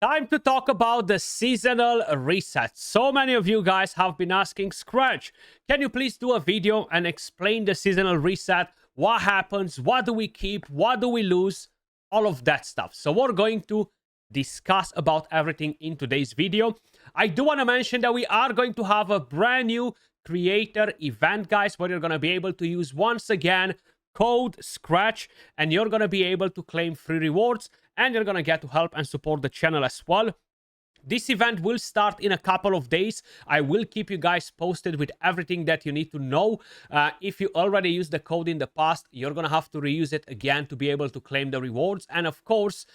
Time to talk about the seasonal reset. So many of you guys have been asking, Skratch, can you please do a video and explain the seasonal reset? What happens? What do we keep? What do we lose? All of that stuff. So we're going to discuss about everything in today's video. I do want to mention that we are going to have a brand new creator event, guys, where you're going to be able to use once again code Skratch, and you're going to be able to claim free rewards, and you're going to get to help and support the channel as well. This event will start in a couple of days. I will keep you guys posted with everything that you need to know. If you already used the code in the past, you're going to have to reuse it again to be able to claim the rewards, and of course,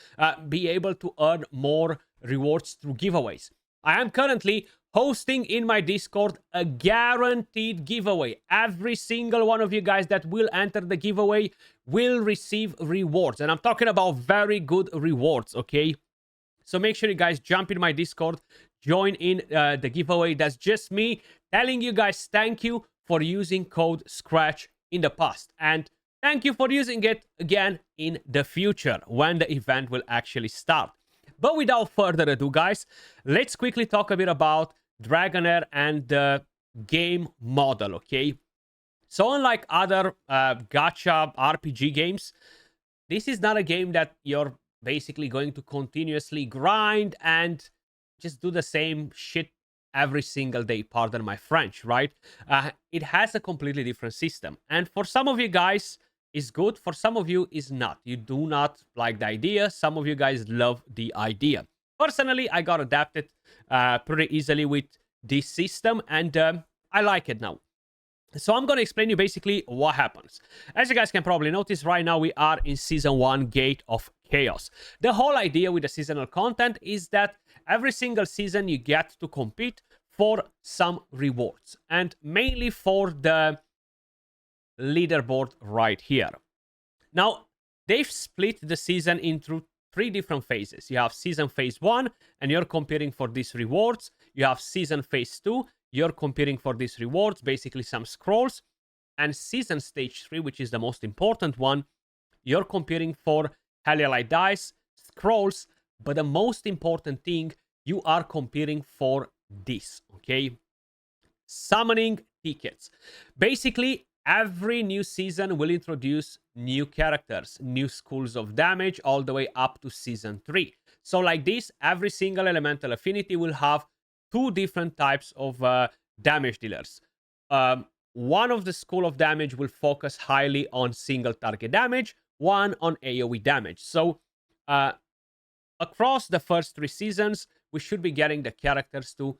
be able to earn more rewards through giveaways. I am currently hosting in my Discord a guaranteed giveaway. Every single one of you guys that will enter the giveaway will receive rewards. And I'm talking about very good rewards, okay? So make sure you guys jump in my Discord, join in the giveaway. That's just me telling you guys thank you for using code Skratch in the past. And thank you for using it again in the future when the event will actually start. But without further ado, guys, let's quickly talk a bit about Dragonheir and the game model, okay? So unlike other gacha RPG games, this is not a game that you're basically going to continuously grind and just do the same shit every single day, pardon my French, right? It has a completely different system. And for some of you guys, is good. For some of you, is not. You do not like the idea. Some of you guys love the idea. Personally, I got adapted pretty easily with this system, and I like it now. So I'm going to explain you basically what happens. As you guys can probably notice, right now we are in Season 1, Gate of Chaos. The whole idea with the seasonal content is that every single season you get to compete for some rewards, and mainly for the leaderboard right here. Now, they've split the season into 3 different phases. You have season phase 1, and you're competing for these rewards. You have season phase 2, you're competing for these rewards, basically some scrolls. And season stage 3, which is the most important one, you're competing for Helialite dice, scrolls, but the most important thing, you are competing for this, okay? Summoning tickets. Basically, every new season will introduce new characters, new schools of damage, all the way up to season 3. So like this, every single elemental affinity will have 2 different types of damage dealers. One of the school of damage will focus highly on single target damage, one on AoE damage. So across the first 3 seasons, we should be getting the characters to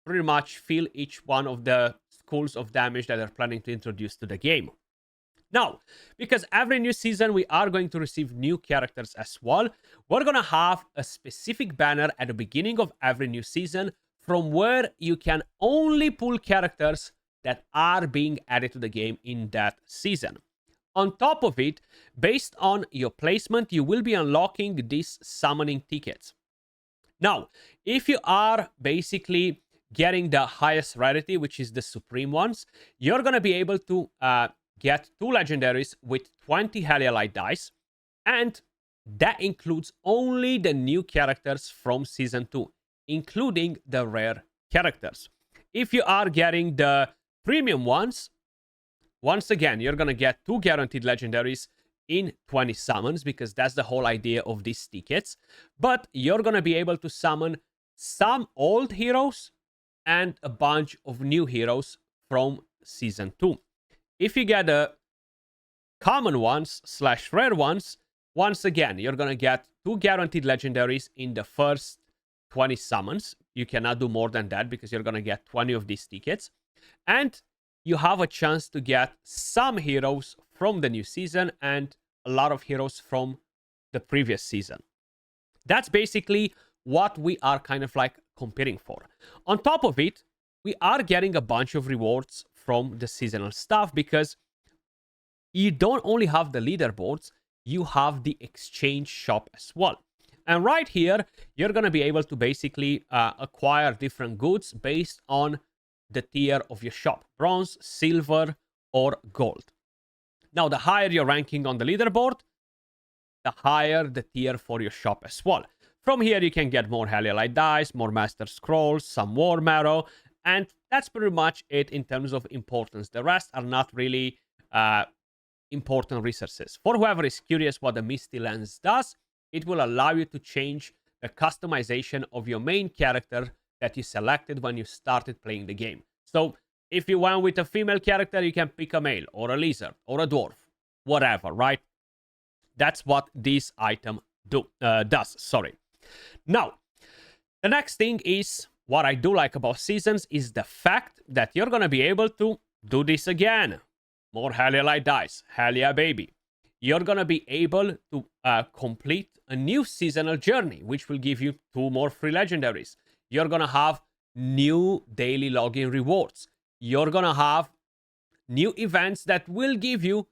pretty much fill each one of the schools of damage that they're planning to introduce to the game. Now, because every new season we are going to receive new characters as well, we're going to have a specific banner at the beginning of every new season from where you can only pull characters that are being added to the game in that season. On top of it, based on your placement, you will be unlocking these summoning tickets. Now, if you are basically getting the highest rarity, which is the supreme ones, you're going to be able to get 2 legendaries with 20 Helialite dice, and that includes only the new characters from season 2, including the rare characters. If you are getting the premium ones, once again, you're going to get 2 guaranteed legendaries in 20 summons, because that's the whole idea of these tickets. But you're going to be able to summon some old heroes and a bunch of new heroes from season 2. If you get the common ones / rare ones, once again, you're going to get 2 guaranteed legendaries in the first 20 summons. You cannot do more than that because you're going to get 20 of these tickets. And you have a chance to get some heroes from the new season and a lot of heroes from the previous season. That's basically what we are kind of like competing for. On top of it, we are getting a bunch of rewards from the seasonal stuff, because you don't only have the leaderboards, you have the exchange shop as well. And right here, you're going to be able to basically acquire different goods based on the tier of your shop: bronze, silver, or gold. Now, the higher your ranking on the leaderboard, the higher the tier for your shop as well. From here, you can get more Heliolite dice, more Master Scrolls, some more Marrow, and that's pretty much it in terms of importance. The rest are not really important resources. For whoever is curious what the Misty Lens does, it will allow you to change the customization of your main character that you selected when you started playing the game. So if you went with a female character, you can pick a male or a lizard or a dwarf, whatever, right? That's what this item does. Sorry. Now, the next thing is what I do like about seasons is the fact that you're going to be able to do this again. More Heliolite dice. Hell yeah, baby. You're going to be able to complete a new seasonal journey, which will give you 2 more free legendaries. You're going to have new daily login rewards. You're going to have new events that will give you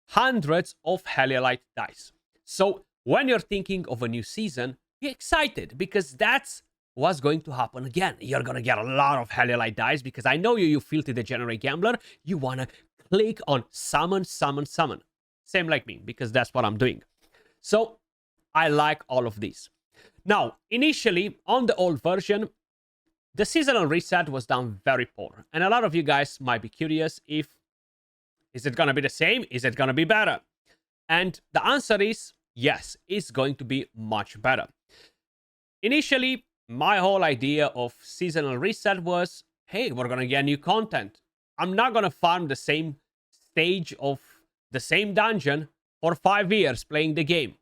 hundreds of Heliolite dice. So when you're thinking of a new season, be excited because that's what's going to happen again. You're going to get a lot of Heliolite dice because I know you filthy degenerate gambler. You want to click on summon, summon, summon. Same like me, because that's what I'm doing. So I like all of these. Now, initially, on the old version, the seasonal reset was done very poor. And a lot of you guys might be curious if, is it going to be the same? Is it going to be better? And the answer is yes, it's going to be much better. Initially, my whole idea of seasonal reset was, hey, we're going to get new content. I'm not going to farm the same stage of the same dungeon for 5 years playing the game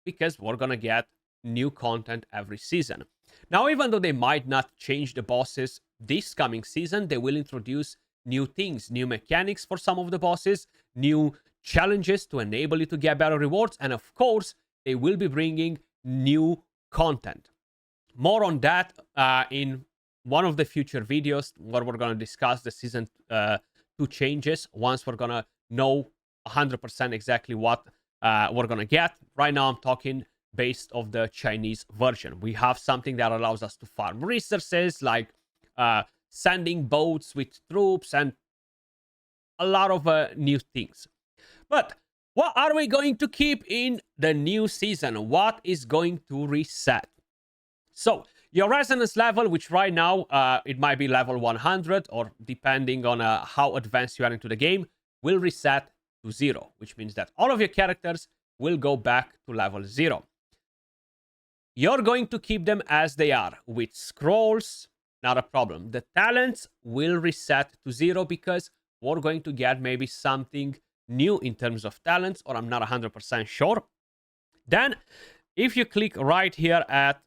because we're going to get new content every season. Now, even though they might not change the bosses this coming season, they will introduce new things, new mechanics for some of the bosses, new challenges to enable you to get better rewards, and of course, they will be bringing new content. More on that in one of the future videos where we're going to discuss the season 2 changes once we're going to know 100% exactly what we're going to get. Right now, I'm talking based off the Chinese version. We have something that allows us to farm resources like sending boats with troops and a lot of new things. But what are we going to keep in the new season? What is going to reset? So your resonance level, which right now it might be level 100 or depending on how advanced you are into the game, will reset to 0, which means that all of your characters will go back to level 0. You're going to keep them as they are. With scrolls, not a problem. The talents will reset to 0 because we're going to get maybe something new in terms of talents, or I'm not 100% sure. Then, if you click right here at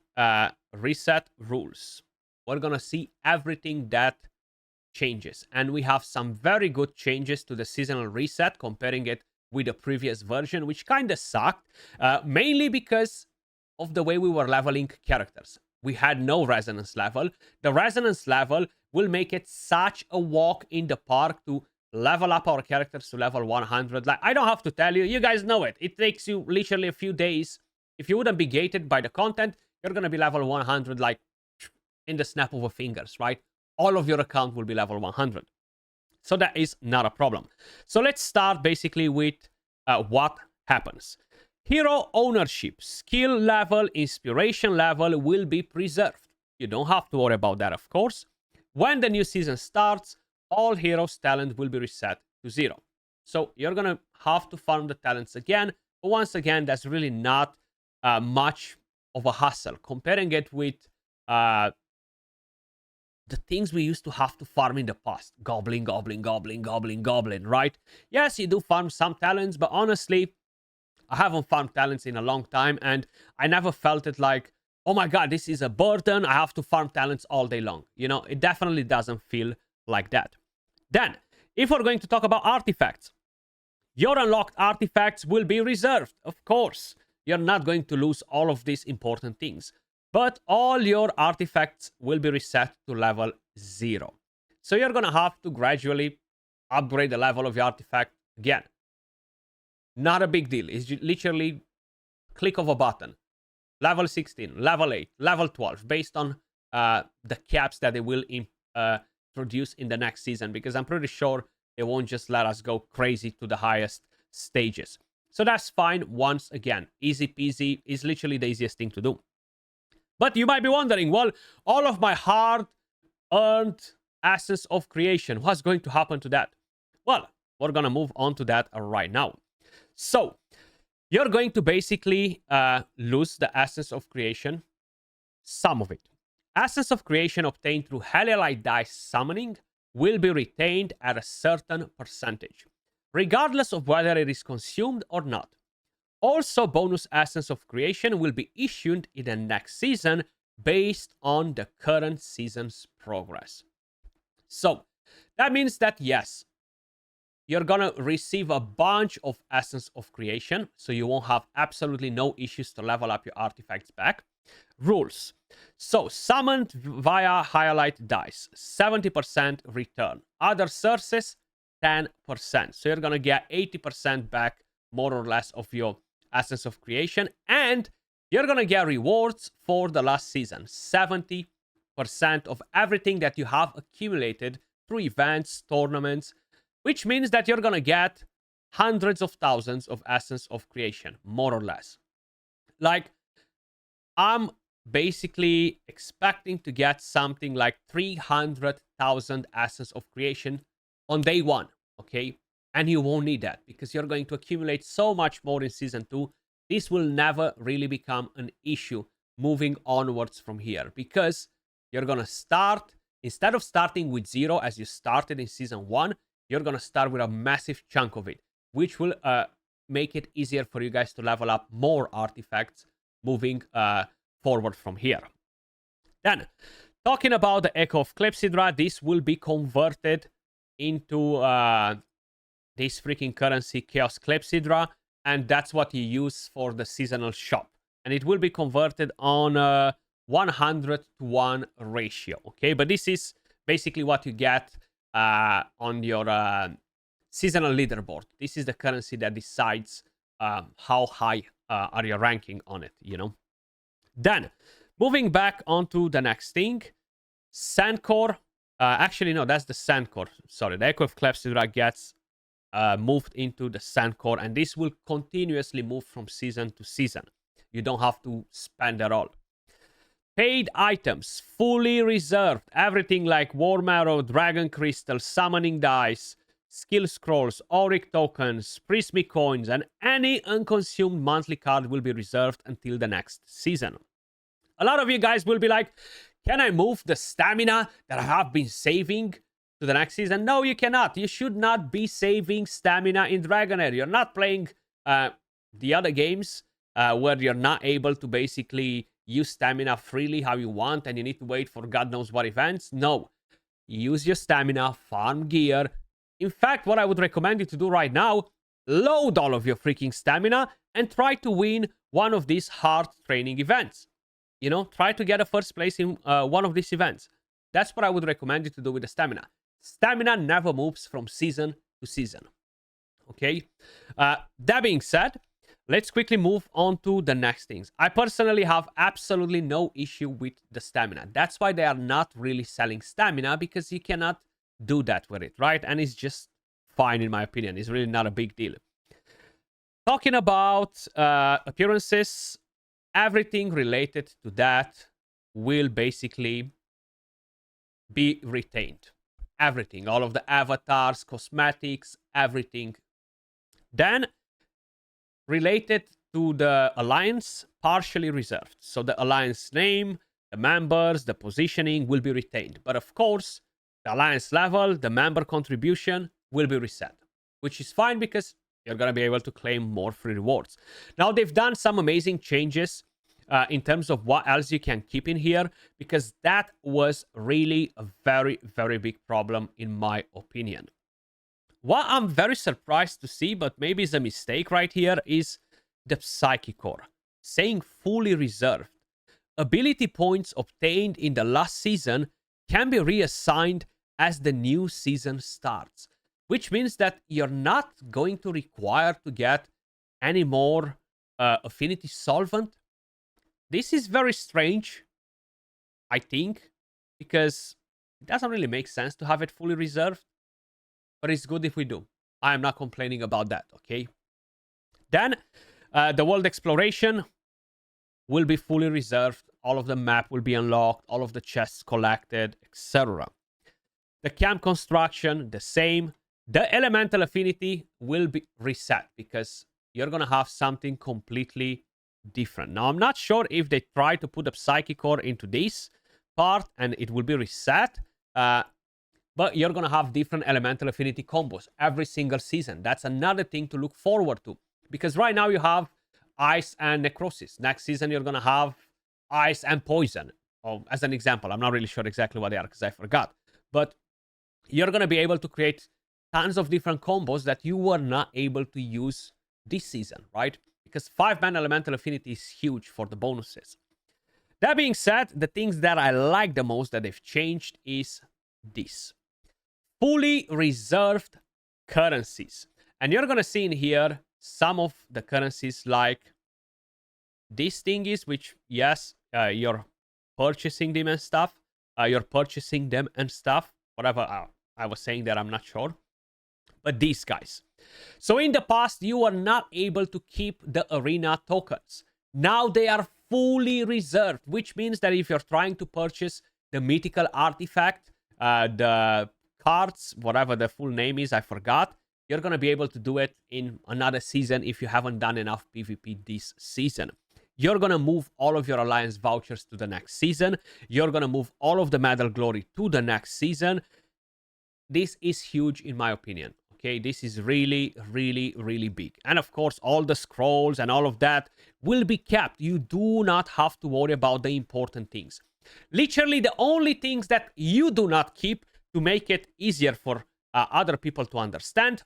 reset rules, we're going to see everything that changes. And we have some very good changes to the seasonal reset, comparing it with the previous version, which kind of sucked, mainly because of the way we were leveling characters. We had no resonance level. The resonance level will make it such a walk in the park to level up our characters to level 100. Like, I don't have to tell you, you guys know it. It takes you literally a few days. If you wouldn't be gated by the content, you're going to be level 100 like in the snap of a fingers, right? All of your account will be level 100. So that is not a problem. So let's start basically with what happens. Hero ownership, skill level, inspiration level will be preserved. You don't have to worry about that, of course. When the new season starts, all heroes' talent will be reset to 0. So you're going to have to farm the talents again. But once again, that's really not much of a hassle. Comparing it with the things we used to have to farm in the past. Goblin, goblin, goblin, goblin, goblin, right? Yes, you do farm some talents, but honestly, I haven't farmed talents in a long time, and I never felt it like, oh my god, this is a burden, I have to farm talents all day long. You know, it definitely doesn't feel like that. Then, if we're going to talk about artifacts, your unlocked artifacts will be reserved, of course. You're not going to lose all of these important things, but all your artifacts will be reset to level 0. So you're going to have to gradually upgrade the level of your artifact again. Not a big deal. It's literally click of a button. Level 16, level 8, level 12, based on the caps that they will introduce in the next season, because I'm pretty sure they won't just let us go crazy to the highest stages. So that's fine. Once again, easy peasy is literally the easiest thing to do. But you might be wondering, well, all of my hard-earned essence of creation, what's going to happen to that? Well, we're going to move on to that right now. So, you're going to basically lose the essence of creation, some of it. Essence of creation obtained through Heliolite dice summoning will be retained at a certain percentage, regardless of whether it is consumed or not. Also, bonus essence of creation will be issued in the next season based on the current season's progress. So, that means that yes, you're gonna receive a bunch of essence of creation, so you won't have absolutely no issues to level up your artifacts back. Rules. So, summoned via Heliolite dice, 70% return. Other sources, 10%. So you're gonna get 80% back, more or less, of your essence of creation, and you're gonna get rewards for the last season, 70% of everything that you have accumulated through events, tournaments, which means that you're gonna get hundreds of thousands of essence of creation, more or less. Like, I'm basically expecting to get something like 300,000 essence of creation on day one, okay? And you won't need that because you're going to accumulate so much more in season 2. This will never really become an issue moving onwards from here, because you're gonna start, instead of starting with 0 as you started in season 1, you're gonna start with a massive chunk of it, which will make it easier for you guys to level up more artifacts moving forward from here. Then, talking about the Echo of Clepsydra, this will be converted into this freaking currency, Chaos Clepsydra, and that's what you use for the seasonal shop. And it will be converted on a 100-to-1 ratio, okay? But this is basically what you get on your seasonal leaderboard. This is the currency that decides how high are you ranking on it, you know? Then, moving back onto the next thing, Sandcore. Actually, no, that's the Sandcore. Sorry, the Echo of Clepsydra gets moved into the Sandcore, and this will continuously move from season to season. You don't have to spend at all. Paid items, fully reserved. Everything like Worm Arrow, Dragon Crystal, Summoning Dice, Skill Scrolls, Auric Tokens, Prismy Coins, and any unconsumed monthly card will be reserved until the next season. A lot of you guys will be like, can I move the stamina that I have been saving to the next season? No, you cannot. You should not be saving stamina in Dragonheir. You're not playing the other games where you're not able to basically use stamina freely how you want and you need to wait for God knows what events. No. Use your stamina, farm gear. In fact, what I would recommend you to do right now, load all of your freaking stamina and try to win one of these hard training events. You know, try to get a first place in one of these events. That's what I would recommend you to do with the stamina. Stamina never moves from season to season. Okay? That being said, let's quickly move on to the next things. I personally have absolutely no issue with the stamina. That's why they are not really selling stamina, because you cannot do that with it, right? And it's just fine in my opinion. It's really not a big deal. Talking about appearances, everything related to that will basically be retained. Everything, all of the avatars, cosmetics, everything. Then, related to the alliance, partially reserved. So the alliance name, the members, the positioning will be retained. But of course, the alliance level, the member contribution will be reset, which is fine because you're going to be able to claim more free rewards. Now, they've done some amazing changes in terms of what else you can keep in here, because that was really a very, very big problem in my opinion. What I'm very surprised to see, but maybe it's a mistake right here, is the Psychic Core saying fully reserved. Ability points obtained in the last season can be reassigned as the new season starts, which means that you're not going to require to get any more affinity solvent. This is very strange, I think, because it doesn't really make sense to have it fully reserved, but it's good if we do. I am not complaining about that, okay? Then, the world exploration will be fully reserved all of the map will be unlocked, all of the chests collected, etc. The camp construction, the same. The elemental affinity will be reset because you're going to have something completely different. Now, I'm not sure if they try to put a psychic core into this part and it will be reset, but you're going to have different elemental affinity combos every single season. That's another thing to look forward to, because right now you have ice and necrosis. Next season, you're going to have ice and poison. Oh, as an example, I'm not really sure exactly what they are because I forgot. But you're going to be able to create tons of different combos that you were not able to use this season, right? Because 5-man elemental affinity is huge for the bonuses. That being said, the things that I like the most that they've changed is this. Fully reserved currencies. And you're going to see in here some of the currencies like these thingies, which, yes, you're purchasing them and stuff. Whatever I was saying there, I'm not sure. But these guys. So in the past, you were not able to keep the arena tokens. Now they are fully reserved, which means that if you're trying to purchase the mythical artifact, the cards, whatever the full name is, I forgot, you're going to be able to do it in another season if you haven't done enough PvP this season. You're going to move all of your alliance vouchers to the next season. You're going to move all of the medal glory to the next season. This is huge in my opinion. Okay, this is really, really, really big. And of course, all the scrolls and all of that will be kept. You do not have to worry about the important things. Literally, the only things that you do not keep to make it easier for other people to understand,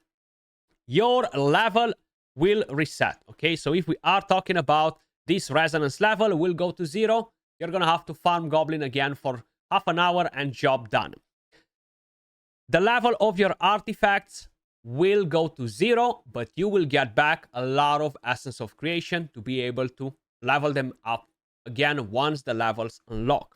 your level will reset. Okay, so if we are talking about this resonance level will go to 0, you're going to have to farm goblin again for half an hour and job done. The level of your artifacts will go to 0, but you will get back a lot of essence of creation to be able to level them up again once the levels unlock.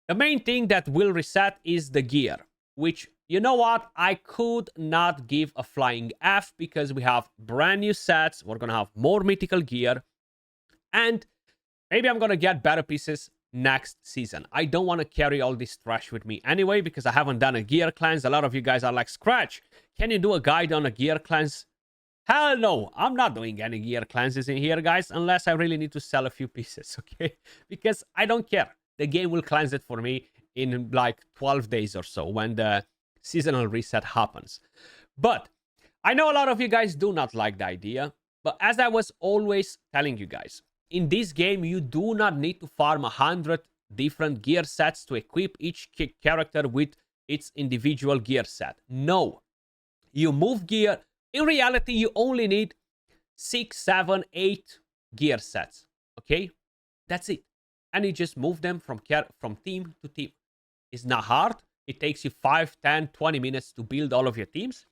The main thing that will reset is the gear, which, you know what, I could not give a flying F because we have brand new sets, we're going to have more mythical gear, and maybe I'm going to get better pieces next season. I don't want to carry all this trash with me anyway because I haven't done a gear cleanse. A lot of you guys are like, Skratch, can you do a guide on a gear cleanse? Hell no, I'm not doing any gear cleanses in here, guys, unless I really need to sell a few pieces, okay? Because I don't care. The game will cleanse it for me in like 12 days or so when the seasonal reset happens. But I know a lot of you guys do not like the idea, but as I was always telling you guys, in this game, you do not need to farm 100 different gear sets to equip each character with its individual gear set. No. You move gear. In reality, you only need 6, 7, 8 gear sets. Okay? That's it. And you just move them from team to team. It's not hard. It takes you 5, 10, 20 minutes to build all of your teams.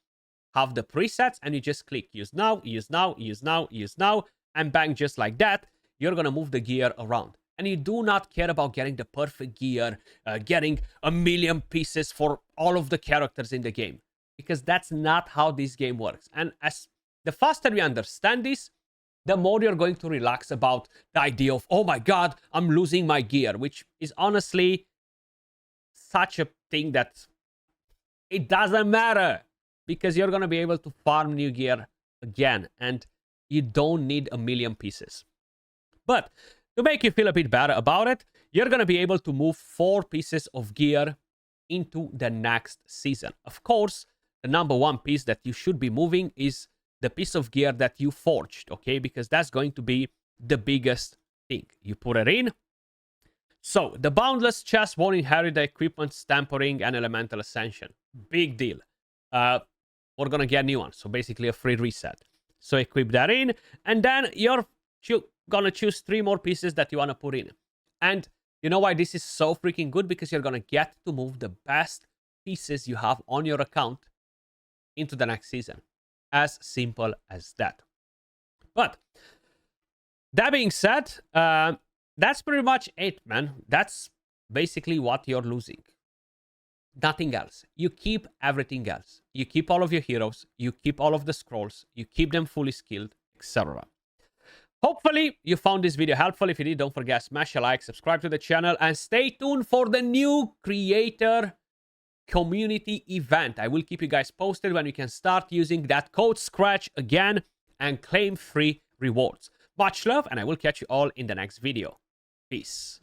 Have the presets, and you just click use now, use now, use now, use now, and bang, just like that. You're going to move the gear around. And you do not care about getting the perfect gear, getting 1,000,000 pieces for all of the characters in the game. Because that's not how this game works. And as the faster you understand this, the more you're going to relax about the idea of, oh my god, I'm losing my gear. Which is honestly such a thing that it doesn't matter. Because you're going to be able to farm new gear again. And you don't need 1,000,000 pieces. But to make you feel a bit better about it, you're going to be able to move 4 pieces of gear into the next season. Of course, the number 1 piece that you should be moving is the piece of gear that you forged, okay? Because that's going to be the biggest thing. You put it in. So, the boundless chest won't inherit the equipment, tampering, and elemental ascension. Big deal. We're going to get new ones. So, basically a free reset. So, equip that in. And then you're gonna choose 3 more pieces that you want to put in. And you know why this is so freaking good? Because you're gonna get to move the best pieces you have on your account into the next season. As simple as that. But that being said, that's pretty much it, man. That's basically what you're losing. Nothing else. You keep everything else. You keep all of your heroes. You keep all of the scrolls. You keep them fully skilled, etc. Hopefully, you found this video helpful. If you did, don't forget, smash a like, subscribe to the channel, and stay tuned for the new creator community event. I will keep you guys posted when you can start using that code Skratch again and claim free rewards. Much love, and I will catch you all in the next video. Peace.